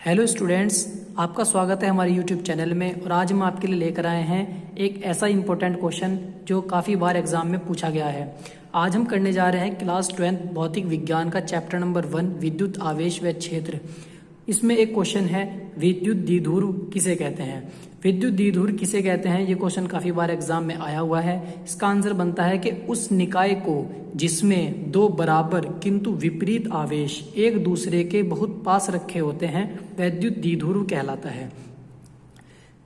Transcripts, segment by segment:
Hello students, आपका स्वागत है हमारे यूट्यूब चैनल में। और आज हम आपके लिए लेकर आए हैं एक ऐसा इम्पोर्टेंट क्वेश्चन जो काफ़ी बार एग्जाम में पूछा गया है। आज हम करने जा रहे हैं क्लास 12 भौतिक विज्ञान का चैप्टर नंबर 1 विद्युत आवेश व क्षेत्र। इसमें एक क्वेश्चन है, विद्युत द्विध्रुव किसे कहते हैं। विद्युत द्विध्रुव किसे कहते हैं, ये क्वेश्चन काफ़ी बार एग्जाम में आया हुआ है। इसका आंसर बनता है कि उस निकाय को जिसमें दो बराबर किंतु विपरीत आवेश एक दूसरे के बहुत पास रखे होते हैं विद्युत द्विध्रुव कहलाता है।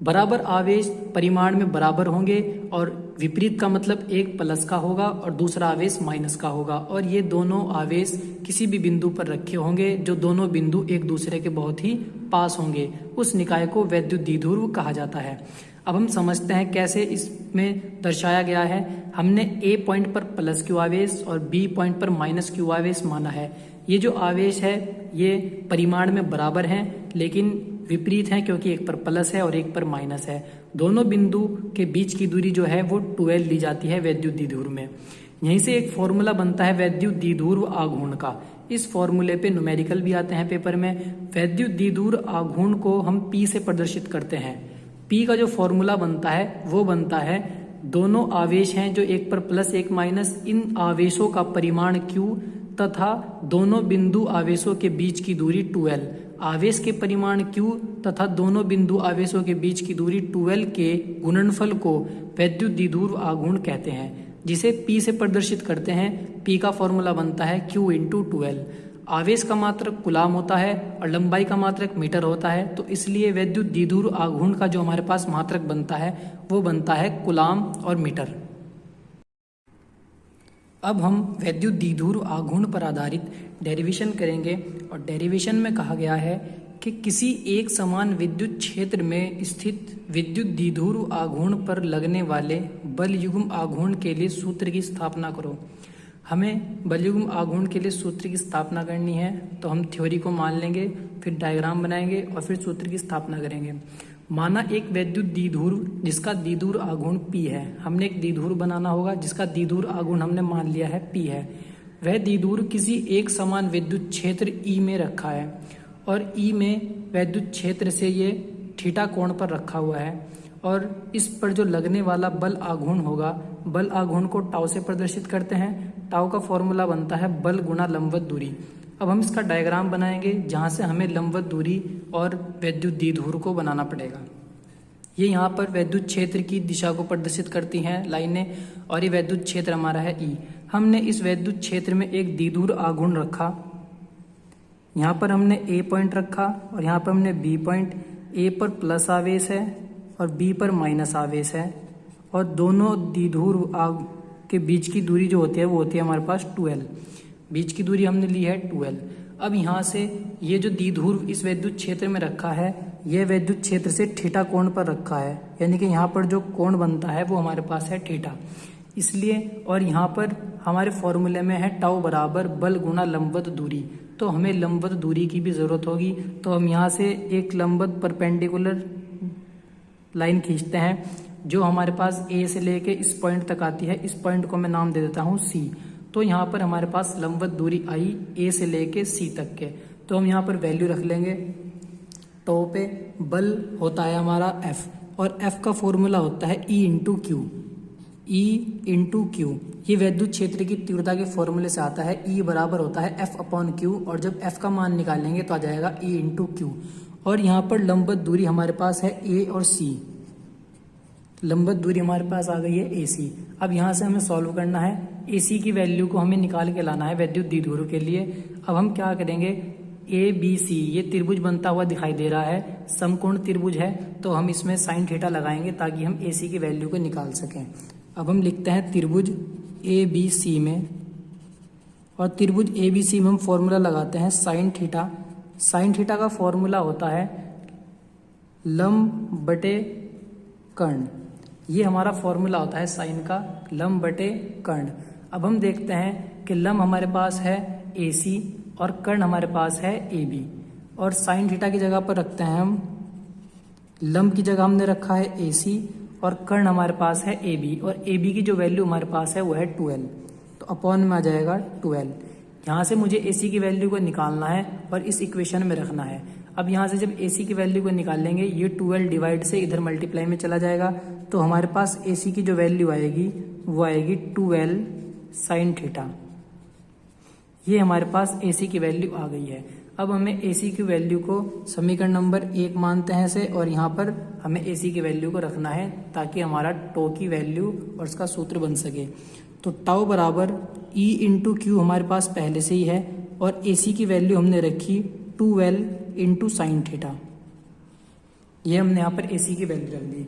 बराबर आवेश परिमाण में बराबर होंगे और विपरीत का मतलब एक प्लस का होगा और दूसरा आवेश माइनस का होगा, और ये दोनों आवेश किसी भी बिंदु पर रखे होंगे जो दोनों बिंदु एक दूसरे के बहुत ही पास होंगे। उस निकाय को विद्युत द्विध्रुव कहा जाता है। अब हम समझते हैं कैसे इसमें दर्शाया गया है। हमने ए पॉइंट पर प्लस क्यू आवेश और बी पॉइंट पर माइनस क्यू आवेश माना है। ये जो आवेश है ये परिमाण में बराबर हैं लेकिन विपरीत हैं, क्योंकि एक पर प्लस है और एक पर माइनस है। दोनों बिंदु के बीच की दूरी जो है वो 12 ली जाती है विद्युत द्विध्रुव में। यहीं से एक फॉर्मूला बनता है विद्युत द्विध्रुव आघूर्ण का। इस फॉर्मूले पे न्यूमेरिकल भी आते हैं पेपर में। विद्युत द्विध्रुव आघूर्ण को हम पी से प्रदर्शित करते हैं। पी का जो फॉर्मूला बनता है वो बनता है, दोनों आवेश हैं जो एक पर प्लस एक माइनस, इन आवेशों का परिमाण Q तथा दोनों बिंदु आवेशों के बीच की दूरी 12। आवेश के परिमाण Q तथा दोनों बिंदु आवेशों के बीच की दूरी 12 के गुणनफल को विद्युत द्विध्रुव आघूर्ण कहते हैं, जिसे P से प्रदर्शित करते हैं। P का फॉर्मूला बनता है Q × 12। आवेश का मात्रक कूलाम होता है और लंबाई का मात्रक मीटर होता है, तो इसलिए विद्युत द्विध्रुव आघूर्ण का जो हमारे पास मात्रक बनता है वो बनता है कूलाम और मीटर। अब हम विद्युत द्विध्रुव आघूर्ण पर आधारित डेरिवेशन करेंगे, और डेरिवेशन में कहा गया है कि किसी एक समान विद्युत क्षेत्र में स्थित विद्युत द्विध्रुव आघूर्ण पर लगने वाले बल युग्म आघूर्ण के लिए सूत्र की स्थापना करो। हमें बल युग्म आघूर्ण के लिए सूत्र की स्थापना करनी है, तो हम थ्योरी को मान लेंगे, फिर डायग्राम बनाएंगे और फिर सूत्र की स्थापना करेंगे। माना एक विद्युत द्विध्रुव जिसका द्विध्रुव आघूर्ण P है। हमने एक द्विध्रुव बनाना होगा जिसका द्विध्रुव आघूर्ण हमने मान लिया है P है। वह द्विध्रुव किसी एक समान विद्युत क्षेत्र E में रखा है और E में विद्युत क्षेत्र से ये थीटा कोण पर रखा हुआ है, और इस पर जो लगने वाला बल आघूर्ण होगा, बल आघूर्ण को टाउ से प्रदर्शित करते हैं। टाउ का फॉर्मूला बनता है बल गुणा लंबवत दूरी। अब हम इसका डायग्राम बनाएंगे जहाँ से हमें लंबवत दूरी और विद्युत द्विध्रुव को बनाना पड़ेगा। ये यहाँ पर विद्युत क्षेत्र की दिशा को प्रदर्शित करती हैं लाइनें, और ये विद्युत क्षेत्र हमारा है E। हमने इस विद्युत क्षेत्र में एक द्विध्रुव आघूर्ण रखा। यहाँ पर हमने A पॉइंट रखा और यहाँ पर हमने B पॉइंट। A पर प्लस आवेश है और B पर माइनस आवेश है, और दोनों द्विध्रुव के बीच की दूरी जो होती है वो होती है हमारे पास 12। बीच की दूरी हमने ली है 12। अब यहाँ से ये जो द्विध्रुव इस विद्युत क्षेत्र में रखा है, यह विद्युत क्षेत्र से थीटा कोण पर रखा है, यानी कि यहाँ पर जो कोण बनता है वो हमारे पास है थीटा। इसलिए और यहाँ पर हमारे फॉर्मूले में है टाउ बराबर बल गुणा लंबवत दूरी, तो हमें लंबवत दूरी की भी ज़रूरत होगी। तो हम यहाँ से एक लंबवत परपेंडिकुलर लाइन खींचते हैं जो हमारे पास A से लेके इस पॉइंट तक आती है। इस पॉइंट को मैं नाम दे देता हूँ C। तो यहाँ पर हमारे पास लंबवत दूरी आई A से लेके C तक के, तो हम यहाँ पर वैल्यू रख लेंगे। टो पे बल होता है हमारा F, और F का फॉर्मूला होता है E × Q। E × Q ये विद्युत क्षेत्र की तीव्रता के फॉर्मूले से आता है। E बराबर होता है F/Q, और जब F का मान निकालेंगे तो आ जाएगा E × Q। और यहाँ पर लंबवत दूरी हमारे पास है A और C। लंबवत दूरी हमारे पास आ गई है AC। अब यहाँ से हमें सॉल्व करना है। AC की वैल्यू को हमें निकाल के लाना है विद्युत द्विध्रुव के लिए। अब हम क्या करेंगे, ABC ये त्रिभुज बनता हुआ दिखाई दे रहा है, समकोण त्रिभुज है, तो हम इसमें साइन थीटा लगाएंगे ताकि हम AC की वैल्यू को निकाल सकें। अब हम लिखते हैं त्रिभुज ABC में, और त्रिभुज ABC में हम फॉर्मूला लगाते हैं साइन थीटा। साइन थीटा का फॉर्मूला होता है लंब बटे कर्ण। ये हमारा फॉर्मूला होता है साइन का, लंब बटे कर्ण। अब हम देखते हैं कि लंब हमारे पास है AC और कर्ण हमारे पास है AB, और साइन थीटा की जगह पर रखते हैं हम, लंब की जगह हमने रखा है AC और कर्ण हमारे पास है AB, और AB की जो वैल्यू हमारे पास है वो है 12, तो अपॉन में आ जाएगा 12। यहाँ से मुझे AC की वैल्यू को निकालना है और इस इक्वेशन में रखना है। अब यहाँ से जब AC की वैल्यू को निकाल लेंगे, ये 12 डिवाइड से इधर मल्टीप्लाई में चला जाएगा, तो हमारे पास AC की जो वैल्यू आएगी वो आएगी 12 साइन थीटा। ये हमारे पास AC की वैल्यू आ गई है। अब हमें AC की वैल्यू को समीकरण नंबर 1 मानते हैं से, और यहाँ पर हमें AC की वैल्यू को रखना है ताकि हमारा टो की वैल्यू और उसका सूत्र बन सके। तो टाउ बराबर E इंटू क्यू हमारे पास पहले से ही है, और AC की वैल्यू हमने रखी 12 इंटू साइन थीटा। ये हमने यहाँ पर AC की वैल्यू रख दी।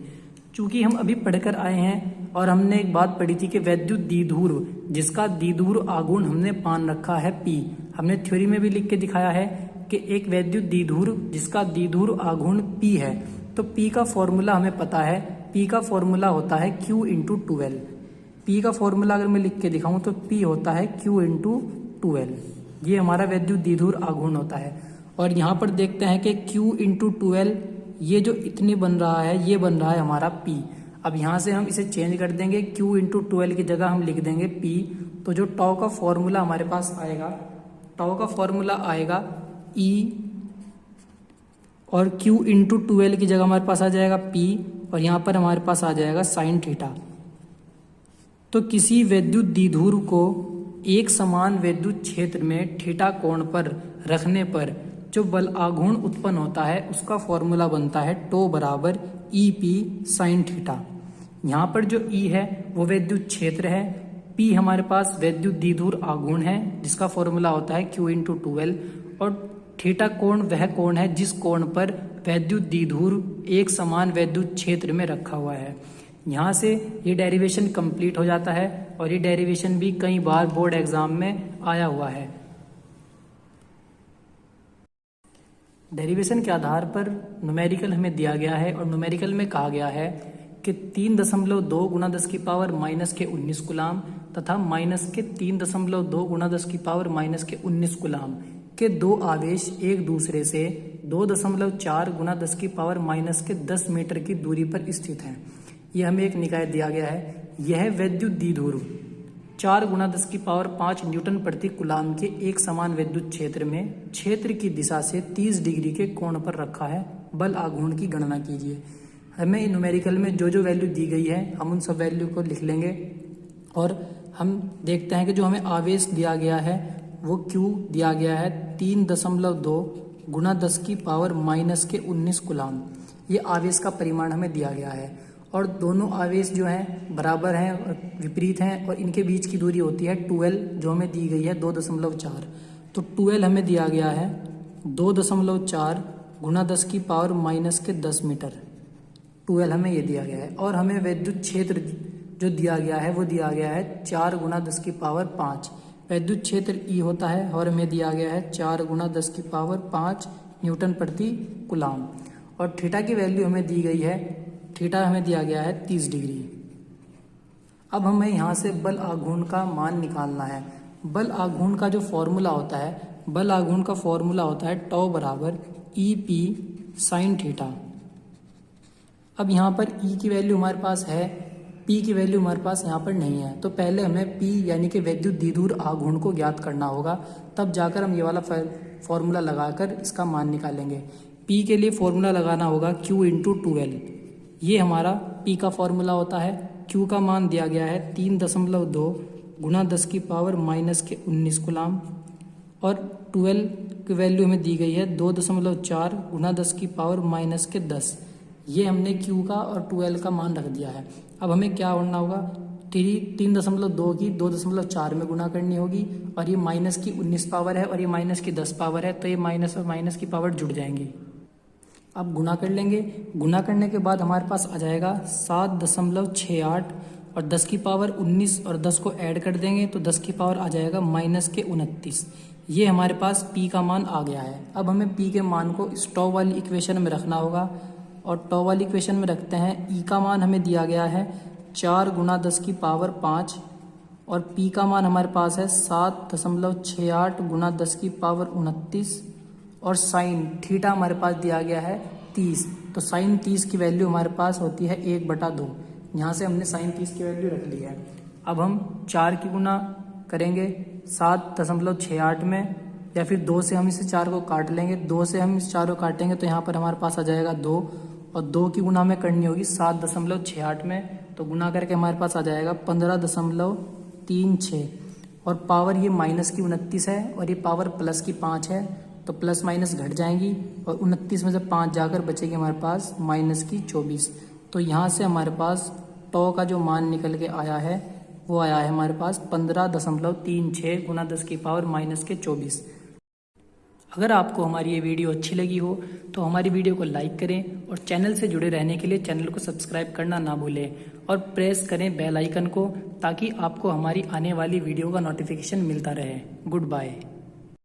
चूंकि हम अभी पढ़कर आए हैं और हमने एक बात पढ़ी थी कि वैद्युत द्विध्रुव जिसका द्विध्रुव आघूर्ण हमने मान रखा है P, हमने थ्योरी में भी लिख के दिखाया है कि एक वैद्युत द्विध्रुव जिसका द्विध्रुव आघूर्ण P है, तो P का फॉर्मूला हमें पता है। P का फॉर्मूला होता है Q इंटू 12। P का फॉर्मूला अगर मैं लिख के दिखाऊं तो P होता है Q इंटू 12। ये हमारा वैद्युत द्विध्रुव आघूर्ण होता है। और यहाँ पर देखते हैं कि Q इंटू 12, ये जो इतनी बन रहा है ये बन रहा है हमारा P। अब यहाँ से हम इसे चेंज कर देंगे, Q इंटू 12 की जगह हम लिख देंगे P। तो जो टाउ का फॉर्मूला हमारे पास आएगा, टाउ का फॉर्मूला आएगा E, और Q इंटू 12 की जगह हमारे पास आ जाएगा P, और यहाँ पर हमारे पास आ जाएगा साइन थीटा। तो किसी वैद्युत द्विध्रुव को एक समान वैद्युत क्षेत्र में थीटा कोण पर रखने पर जो बल आघूर्ण उत्पन्न होता है उसका फॉर्मूला बनता है टो बराबर EP साइन थीटा। यहाँ पर जो E है वो वैद्युत क्षेत्र है, P हमारे पास वैद्युत द्विध्रुव आघूर्ण है जिसका फॉर्मूला होता है Q इंटू 12, और थीटा कोण वह कोण है जिस कोण पर वैद्युत द्विध्रुव एक समान वैद्युत क्षेत्र में रखा हुआ है। यहाँ से ये डेरिवेशन कंप्लीट हो जाता है, और ये डेरिवेशन भी कई बार बोर्ड एग्जाम में आया हुआ है। डेरिवेशन के आधार पर न्यूमेरिकल हमें दिया गया है, और न्यूमेरिकल में कहा गया है कि 3.2 गुणा 10 की पावर माइनस के 19 गुलाम तथा माइनस के 3.2 गुणा 10 की पावर माइनस के 19 गुलाम के दो आवेश एक दूसरे से 2.4 गुणा 10 की पावर माइनस के 10 मीटर की दूरी पर स्थित हैं। यह हमें एक निकाय दिया गया है। यह वैद्युत द्विध्रुव 4 गुणा 10 की पावर 5 न्यूटन प्रति कूलाम के एक समान विद्युत क्षेत्र में क्षेत्र की दिशा से 30 डिग्री के कोण पर रखा है। बल आघूर्ण की गणना कीजिए। हमें न्यूमेरिकल में जो जो वैल्यू दी गई है हम उन सब वैल्यू को लिख लेंगे, और हम देखते हैं कि जो हमें आवेश दिया गया है वो Q दिया गया है 3.2 गुणा 10 की पावर माइनस के 19 कूलाम। ये आवेश का परिमाण हमें दिया गया है, और दोनों आवेश जो हैं बराबर हैं और विपरीत हैं, और इनके बीच की दूरी होती है 12 जो हमें दी गई है 2.4। तो 12 हमें दिया गया है 2.4 गुणा 10 की पावर माइनस के 10 मीटर। 12 हमें ये दिया गया है, और हमें विद्युत क्षेत्र जो दिया गया है वो दिया गया है 4 गुणा 10 की पावर 5। विद्युत क्षेत्र E होता है, और हमें दिया गया है 4 गुणा 10 की पावर 5 न्यूटन प्रति कूलाम। और थीटा की वैल्यू हमें दी गई है, थीटा हमें दिया गया है 30 डिग्री। अब हमें यहाँ से बल आघूर्ण का मान निकालना है। बल आघूर्ण का जो फॉर्मूला होता है, बल आघूर्ण का फॉर्मूला होता है टॉ बराबर EP साइन थीटा। अब यहाँ पर E की वैल्यू हमारे पास है, P की वैल्यू हमारे पास यहाँ पर नहीं है, तो पहले हमें P यानी कि वैद्युत द्विध्रुव आघूर्ण को ज्ञात करना होगा, तब जाकर हम ये वाला फॉर्मूला लगाकर इसका मान निकालेंगे। P के लिए फॉर्मूला लगाना होगा Q इंटू 12। ये हमारा P का फॉर्मूला होता है। Q का मान दिया गया है 3.2 गुणा 10 की पावर माइनस के 19 कूलाम, और 12 की वैल्यू हमें दी गई है 2.4 गुणा 10 की पावर माइनस के 10। ये हमने Q का और 12 का मान रख दिया है। अब हमें क्या करना होगा, 3.2 की 2.4 में गुणा करनी होगी, और ये माइनस की 19 पावर है और ये माइनस की 10 पावर है, तो ये माइनस और माइनस की पावर जुड़ जाएंगी। अब गुणा कर लेंगे। गुणा करने के बाद हमारे पास आ जाएगा 7.68, और 10 की पावर 19 और 10 को ऐड कर देंगे तो 10 की पावर आ जाएगा माइनस के 29। ये हमारे पास P का मान आ गया है। अब हमें P के मान को इस टॉ वाली इक्वेशन में रखना होगा, और टॉ वाली इक्वेशन में रखते हैं। E का मान हमें दिया गया है 4 गुणा 10 की पावर 5, और P का मान हमारे पास है 7.68 गुणा 10 की पावर 29, और साइन थीटा हमारे पास दिया गया है 30। तो साइन 30 की वैल्यू हमारे पास होती है 1/2। यहाँ से हमने साइन 30 की वैल्यू रख ली है। अब हम 4 की गुना करेंगे 7.68 में, या फिर 2 से हम इसे 4 को काट लेंगे, 2 से हम इस 4 को काटेंगे तो यहाँ पर हमारे पास आ जाएगा 2, और 2 की गुना में करनी होगी 7.68 में, तो गुना करके हमारे पास आ जाएगा 15.36, और पावर ये माइनस की 29 है और ये पावर प्लस की 5 है, तो प्लस माइनस घट जाएंगी और 29 में से 5 जाकर बचेगी हमारे पास माइनस की 24। तो यहाँ से हमारे पास टॉ का जो मान निकल के आया है वो आया है हमारे पास 15.36 गुना 10 की पावर माइनस के 24। अगर आपको हमारी ये वीडियो अच्छी लगी हो तो हमारी वीडियो को लाइक करें और चैनल से जुड़े रहने के लिए चैनल को सब्सक्राइब करना ना भूलें और प्रेस करें बेल आइकन को, ताकि आपको हमारी आने वाली वीडियो का नोटिफिकेशन मिलता रहे। Good bye.